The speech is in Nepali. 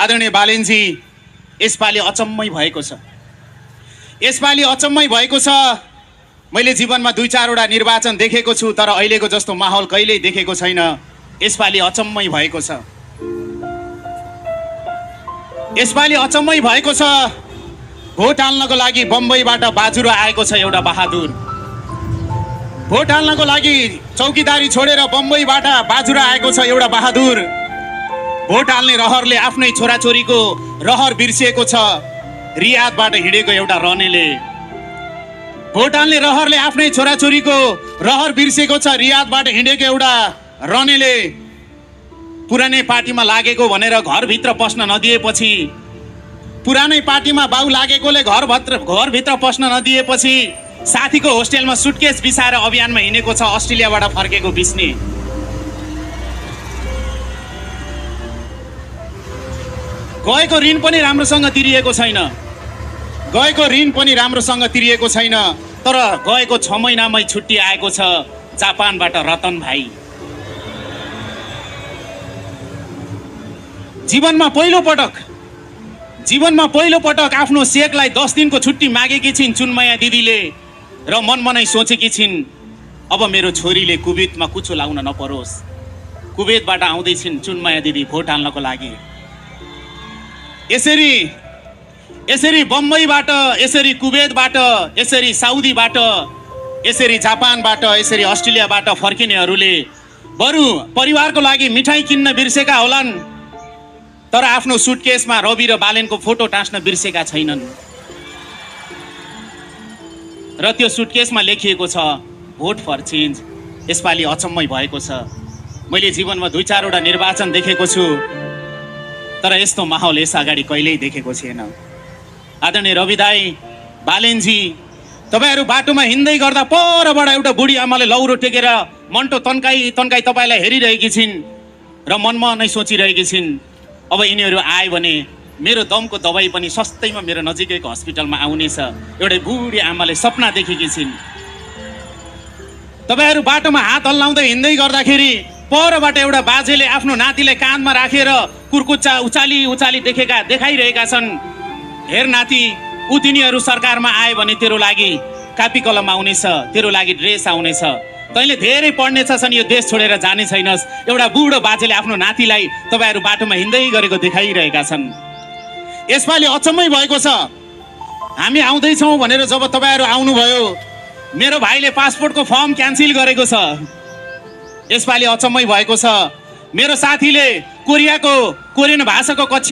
आदरणीय बालेनजी, यसपालि अचम्मै भएको छ। यसपालि अचम्मै भएको छ। मैले जीवनमा 2-4 निर्वाचन देखेको छु, तर अहिलेको जस्तो माहौल कहिल्यै देखेको छैन। यसपालि अचम्मै भएको छ। यसपालि अचम्मै भएको छ। भोट हाल्नको लागि बम्बईबाट बाजुरा आएको छ एउटा बहादुर। भोट हाल्नको लागि चौकीदारी छोडेर बम्बईबाट बाजुरा आएको छ एउटा बहादुर। भोट हाल्ने रहरले आफ्नै छोराछोरीको रहर बिर्सिएको छ रियादबाट हिँडेको एउटा रनेले। भोट हाल्ने रहरले आफ्नै छोराछोरीको रहर बिर्सिएको छ रियादबाट हिँडेको एउटा रनेले। पुरानै पार्टीमा लागेको भनेर घरभित्र पस्न नदिएपछि, पुरानै पार्टीमा बाउ लागेकोले घरभित्र पस्न नदिएपछि साथीको होस्टेलमा सुटकेस बिसाएर अभियानमा हिँडेको छ अस्ट्रेलियाबाट फर्केको बिस्ने। गएको ऋण पनि राम्रोसँग तिरिएको छैन। गएको ऋण पनि राम्रोसँग तिरिएको छैन। तर गएको 6 महिनामै छुट्टी आएको छ जापानबाट रतन भाइ। जीवनमा पहिलो पटक आफ्नो सेकलाई 10 दिनको छुट्टी मागेकी छिन् चुनमाया दिदीले र मनमनै सोचेकी छिन् अब मेरो छोरीले कुवेतमा कुचो लाउन नपरोस्। कुवेतबाट आउँदैछिन् चुनमाया दिदी भोट हाल्नको लागि। यसरी बम्बईबाट, यसरी कुवेतबाट, यसरी साउदीबाट, यसरी जापानबाट, यसरी अस्ट्रेलियाबाट फर्किनेहरूले बरु परिवारको लागि मिठाई किन्न बिर्सेका होलान्, तर आफ्नो सुटकेसमा रवि र बालेनको फोटो टाँस्न बिर्सेका छैनन्। र त्यो सुटकेसमा लेखिएको छ भोट फर चेन्ज। यसपालि अचम्मै भएको छ। मैले जीवनमा 2-4 निर्वाचन देखेको छु, तर यस्तो माहौल यस अगाडि कहिल्यै देखेको छैन। आदरणीय रवि दाई, बालेनजी, तपाईँहरू बाटोमा हिँड्दै गर्दा परबाट एउटा बुढी आमाले लौरो टेकेर मन्टो तन्काई तपाईँलाई हेरिरहेकी छिन् र मनमा नै सोचिरहेकी छिन् अब यिनीहरू आए भने मेरो दमको दबाई पनि सस्तैमा मेरो नजिकैको हस्पिटलमा आउनेछ। एउटै बुढी आमाले सपना देखेकी छिन्। तपाईँहरू बाटोमा हात हल्लाउँदै हिँड्दै गर्दाखेरि परबाट एउटा बाजेले आफ्नो नातिलाई काँधमा राखेर कुर्कुच्चा उचाली देखाइरहेका छन्। हेर नाति, ऊ तिनीहरू सरकारमा आए भने तेरो लागि कापी कलम आउनेछ, तेरो लागि ड्रेस आउनेछ, तैँले धेरै पढ्नेछस् अनि यो देश छोडेर जाने छैनस्। एउटा बुढो बाजेले आफ्नो नातिलाई तपाईँहरू बाटोमा हिँड्दै गरेको देखाइरहेका छन्। यसपालि अचम्मै भएको छ। हामी आउँदैछौँ भनेर जब तपाईँहरू आउनुभयो, मेरो भाइले पासपोर्टको फर्म क्यान्सल गरेको छ। यसपालि अचम्मै भएको छ। मेरो साथीले कोरियन भाषाको कक्षा